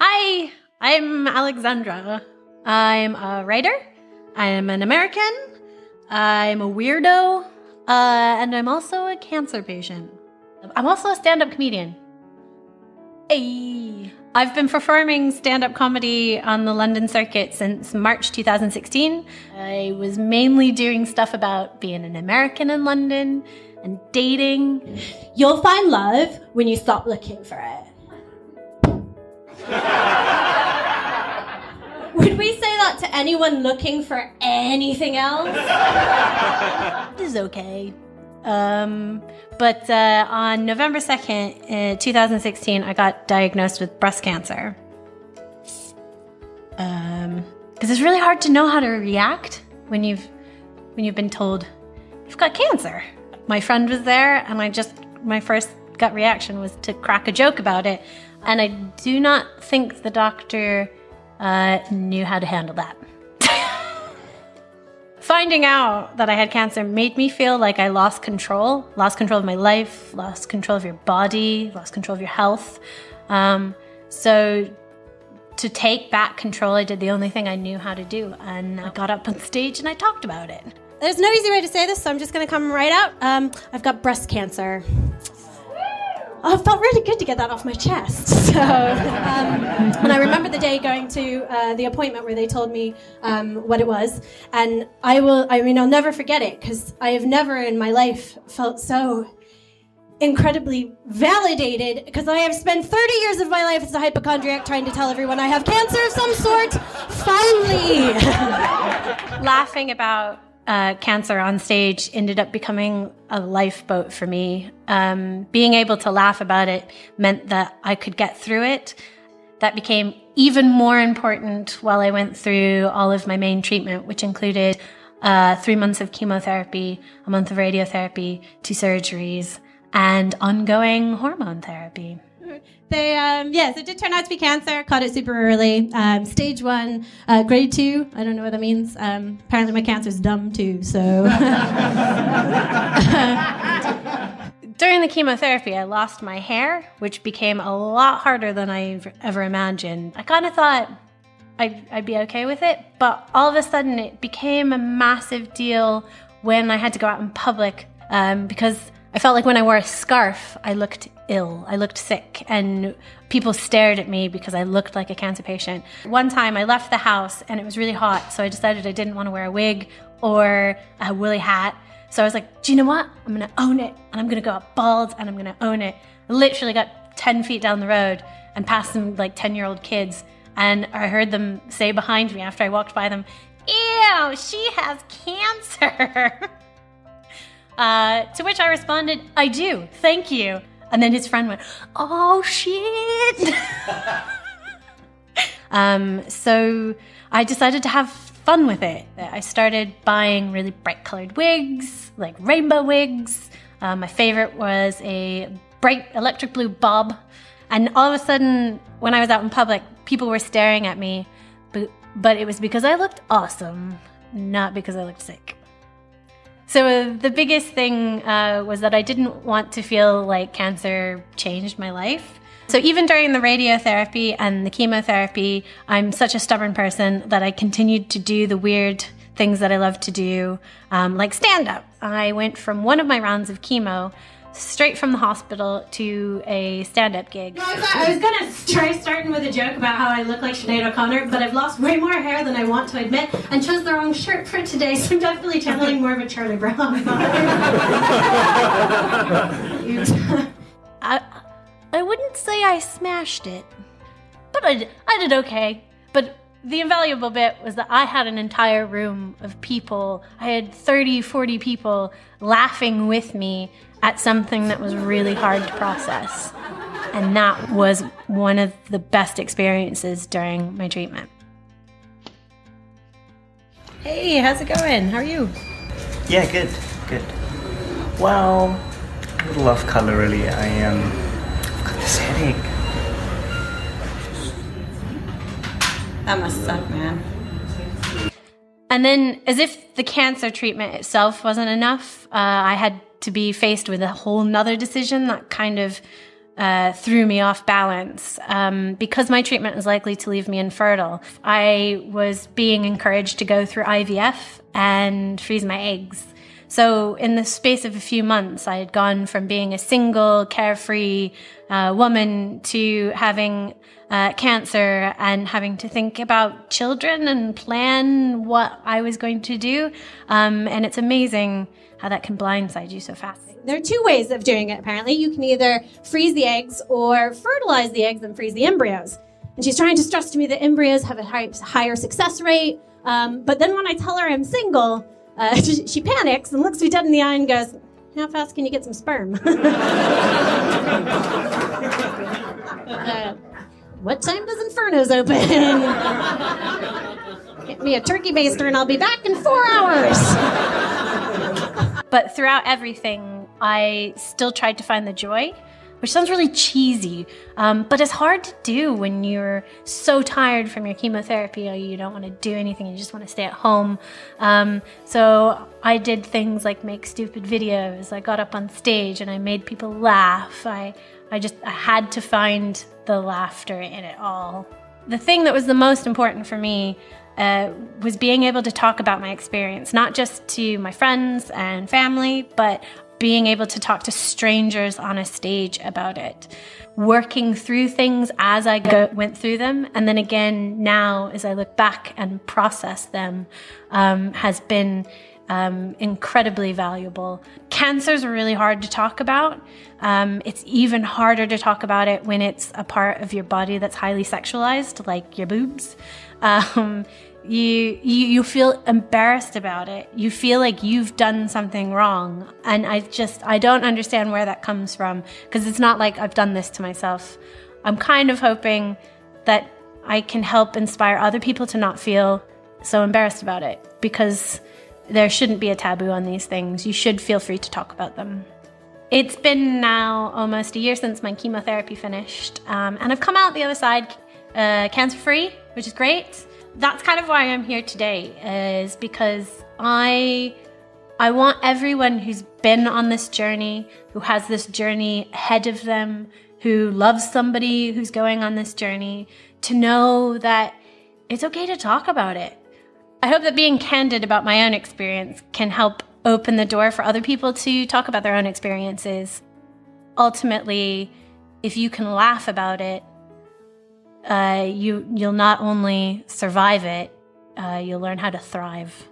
Hi, I'm Alexandra. I'm a writer. I'm an American. I'm a weirdo. And I'm also a cancer patient. I'm also a stand-up comedian. Hey. I've been performing stand-up comedy on the London circuit since March 2016. I was mainly doing stuff about being an American in London and dating. You'll find love when you stop looking for it. Would we say that to anyone looking for anything else? It is okay. But on November 2nd, 2016, I got diagnosed with breast cancer. Because it's really hard to know how to react when you've been told you've got cancer. My friend was there, and my first gut reaction was to crack a joke about it. And I do not think the doctor knew how to handle that. Finding out that I had cancer made me feel like I lost control of my life, lost control of your body, lost control of your health. So to take back control, I did the only thing I knew how to do. And I got up on stage and I talked about it. There's no easy way to say this, so I'm just going to come right out. I've got breast cancer. Oh, it felt really good to get that off my chest. So, and I remember the day going to the appointment where they told me what it was, and I'll never forget it, because I have never in my life felt so incredibly validated, because I have spent 30 years of my life as a hypochondriac trying to tell everyone I have cancer of some sort. Finally! Laughing about cancer on stage ended up becoming a lifeboat for me. Being able to laugh about it meant that I could get through it. That became even more important while I went through all of my main treatment, which included 3 months of chemotherapy, a month of radiotherapy, 2 surgeries, and ongoing hormone therapy. Yes, it did turn out to be cancer. Caught it super early. Stage 1, grade 2. I don't know what that means. Apparently my cancer's dumb too, so. During the chemotherapy, I lost my hair, which became a lot harder than I ever imagined. I kind of thought I'd be okay with it, but all of a sudden it became a massive deal when I had to go out in public, because I felt like when I wore a scarf, I looked ill, I looked sick, and people stared at me because I looked like a cancer patient. One time I left the house and it was really hot, so I decided I didn't want to wear a wig or a woolly hat. So I was like, do you know what? I'm going to own it, and I'm going to go out bald, and I'm going to own it. I literally got 10 feet down the road and passed some like 10-year-old kids, and I heard them say behind me after I walked by them, "Ew, she has cancer." To which I responded, "I do, thank you." And then his friend went, "Oh, shit." So I decided to have fun with it. I started buying really bright colored wigs, like rainbow wigs. My favorite was a bright electric blue bob. And all of a sudden, when I was out in public, people were staring at me, but it was because I looked awesome, not because I looked sick. So the biggest thing was that I didn't want to feel like cancer changed my life. So even during the radiotherapy and the chemotherapy, I'm such a stubborn person that I continued to do the weird things that I love to do, like stand-up. I went from one of my rounds of chemo straight from the hospital to a stand-up gig. I was going to try starting with a joke about how I look like Sinead O'Connor, but I've lost way more hair than I want to admit and chose the wrong shirt for today, so I'm definitely channeling more of a Charlie Brown vibe. I wouldn't say I smashed it, but I did okay. But the invaluable bit was that I had an entire room of people. I had 30, 40 people laughing with me at something that was really hard to process. And that was one of the best experiences during my treatment. Hey, how's it going? How are you? Yeah, good. Well, a little off color really. I've got this headache. That must suck, man. And then, as if the cancer treatment itself wasn't enough, I had to be faced with a whole nother decision that kind of threw me off balance. Because my treatment was likely to leave me infertile, I was being encouraged to go through IVF and freeze my eggs. So in the space of a few months, I had gone from being a single, carefree woman to having cancer and having to think about children and plan what I was going to do. And it's amazing how that can blindside you so fast. There are two ways of doing it, apparently. You can either freeze the eggs or fertilize the eggs and freeze the embryos. And she's trying to stress to me that embryos have a higher success rate. But then when I tell her I'm single, she panics and looks me dead in the eye and goes, "How fast can you get some sperm?" What time does Inferno's open? Get me a turkey baster and I'll be back in 4 hours. But throughout everything, I still tried to find the joy, which sounds really cheesy, but it's hard to do when you're so tired from your chemotherapy or you don't want to do anything, you just want to stay at home. So I did things like make stupid videos. I got up on stage and I made people laugh. I had to find the laughter in it all. The thing that was the most important for me was being able to talk about my experience, not just to my friends and family, but being able to talk to strangers on a stage about it, working through things as I went through them. And then again, now as I look back and process them, has been incredibly valuable. Cancers are really hard to talk about. It's even harder to talk about it when it's a part of your body that's highly sexualized, like your boobs. You feel embarrassed about it. You feel like you've done something wrong. And I don't understand where that comes from, because it's not like I've done this to myself. I'm kind of hoping that I can help inspire other people to not feel so embarrassed about it, because there shouldn't be a taboo on these things. You should feel free to talk about them. It's been now almost a year since my chemotherapy finished, and I've come out the other side cancer-free, which is great. That's kind of why I'm here today, is because I want everyone who's been on this journey, who has this journey ahead of them, who loves somebody who's going on this journey, to know that it's okay to talk about it. I hope that being candid about my own experience can help open the door for other people to talk about their own experiences. Ultimately, if you can laugh about it, you'll not only survive it, you'll learn how to thrive.